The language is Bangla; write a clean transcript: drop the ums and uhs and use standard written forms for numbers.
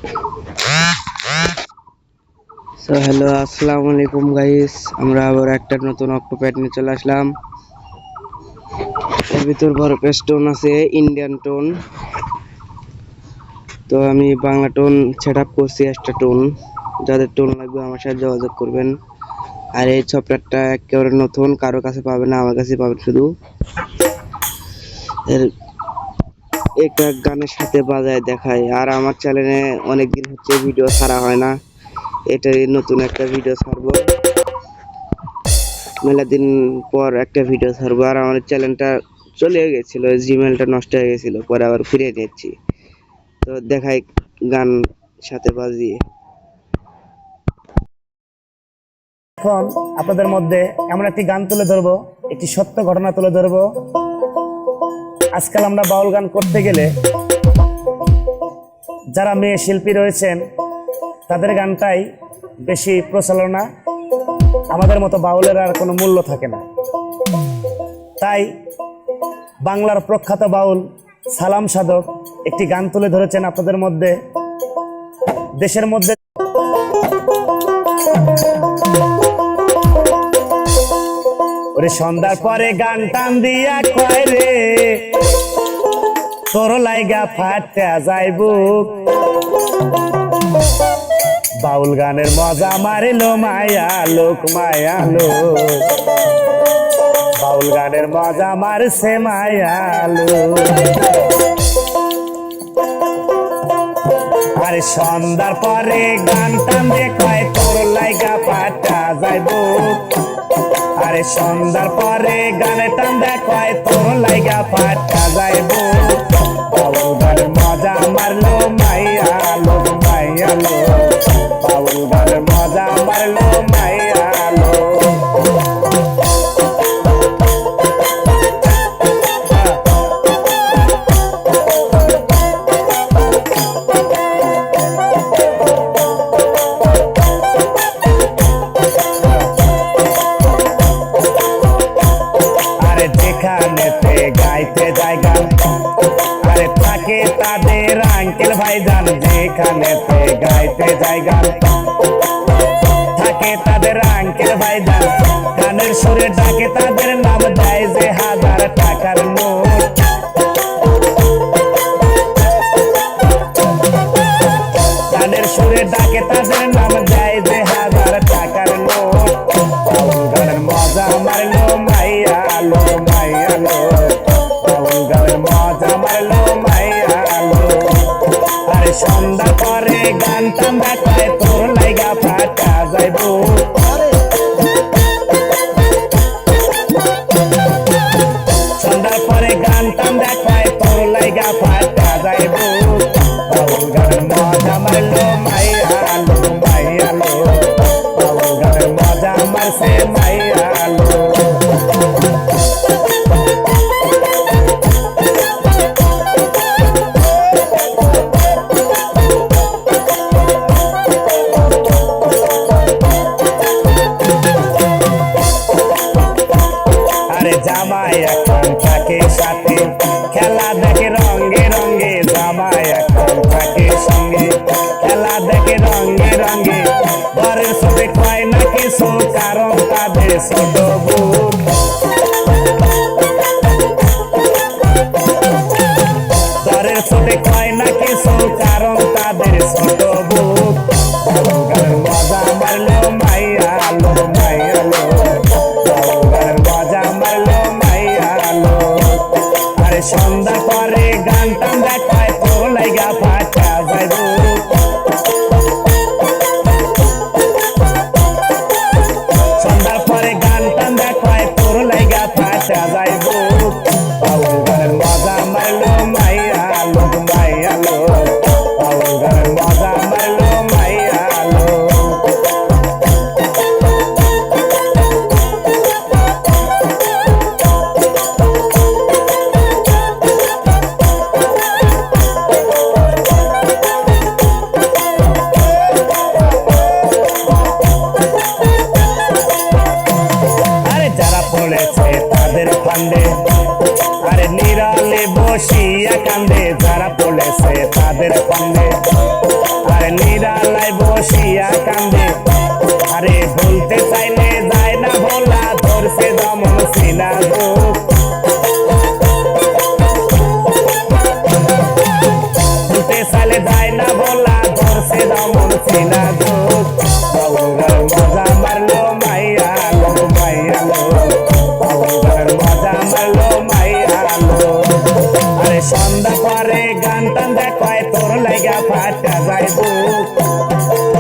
সো হ্যালো, আসসালামু আলাইকুম গাইস। আমরা আবার একটা নতুন অক্টোপ্যাড নিয়ে চলে আসলাম। এর ভিতর বড় টোন আছে, ইন্ডিয়ান টোন। তো আমি বাংলা টোন সেট আপ করছি, একটা টোন। যাদের টোন লাগবে আমার সাথে যোগাযোগ করবেন। আর এই সফটওয়্যারটা একেবারে নতুন, কারো কাছে পাবেন না, আমার কাছে পাবেন শুধু। এর একটা গানের সাথে বাজায় দেখায়। আর আমার চ্যানেলে অনেকদিন হচ্ছে ভিডিও ছাড়া হয় না, এটাই নতুন একটা ভিডিও ছাড়বো। মেলা দিন পর একটা ভিডিও ছাড়বো। আর আমার চ্যানেলটা চলে গেছিল, জিমেলটা নষ্ট হয়ে গেছিল, পরে আবার ফিরিয়ে নিচ্ছি। তো দেখাই গান সাথে বাজিয়ে। এখন আপনাদের মধ্যে এমন একটি গান তুলে ধরবো, একটি সত্য ঘটনা তুলে ধরবো। আজকাল আমরা বাউল গান করতে গেলে যারা মেয়ে শিল্পী রয়েছেন তাদের গানটাই বেশি প্রচলনা। আমাদের মতো বাউলের আর কোনো মূল্য থাকে না। তাই বাংলার প্রখ্যাত বাউল সালাম সাধক একটি গান তুলে ধরেছেন আপনাদের মধ্যে। দেশের মধ্যে ওরে সন্ধ্যার পরে গান টান দিয়া কয় রে তোর লাইগা ফাটা যাইব। বাউল গানের মজা মারিল মায়া লোক, মায়া লোক। বাউল গানের মজা মারছে মায়া লোক। আরে সন্ধ্যার পরে গান টান দিয়ে কয় তোর লাইগা ফাটা যাইব। আরে সন্ধ্যার পরে গানে টান দেখায় তোর লাইগা ফাটা যাইব। বাউল গানের মজা মারলো মাইয়া লোক, মাইয়া লোক। বাউল গানের মজা মারলো মাইয়া লোক। যেখানেতে গাইতে যায় গান, আরে থাকে তাদের আঙ্কেল ভাইজান। যেখানেতে গাইতে যায় গান থাকে তাদের আঙ্কেল ভাইজান। গানের সুরে ডাকে তাদের নাম দেয় যে 1000 টাকার নোট। গানের সুরে ডাকে তাদের নাম দেয় যে 1000 টাকার নোট। বাউল গানের মজা মারলো মাইয়া লো, মাইয়া লো। বাউল গানের মজা মারলো মাইয়া লো। আরে সন্ধ্যা পরে গান টান দেখায় তোর লাইগা ফাটা যাইব। সন্ধ্যার পরে গান টান দেখায় তোর লাইগা ফাটা যাইব। বাউল গানের মজা মারলো মাইয়া লো, মাইয়া লো। বাউল গানের মজা মারছে মাইয়া লো। আরে জামাই এখন থাকে সাথে, খেলা দেখে রঙে রঙে। জামাই এখন থাকে সঙ্গে, খেলা দেখে রঙে রঙে। ঘরের সাথে কয় না কিছু, কারণ তাদের ছোট বুক। ঘরের সাথে কয় না কিছু, কারণ তাদের ছোট বুক। বাউল গানের মজা মারলো মাইয়া লো, মাইয়া লো। বাউল গানের মজা মারলো মাইয়া লো। আরে সন্ধ্যা পরে গান টান দেখায় তোর লাইগা ফাটা যাইব। সন্ধ্যার পরে গান টান দেখায় তোর লাইগা ফাটা যাইব। বাউল গানের মজা মারলো মাইয়া লো, মাইয়া লো। বাউল গানের মজা মারলো মাইয়া লো। আরে যারা পড়েছে তাদের ফান্দে, আরে নিরালে বসিয়া কান্দে। যারা পড়েছে তাদের ফান্দে, নিরালায় বসিয়া কান্দে আরে বলতে চাইলে যায় না বলা ধরছে দমন সিনা দুঃখ বলতে চাইলে যায় না বলা ধরছে দমন সিনা দুঃখ বাউলগার মজা মারলো মাইয়া লো বাউলগার মজা মারলো মাইয়া লো আরে সন্ধ্যা পরে গান টান দেখায় তোর লাইগা ফাটা যায় বুক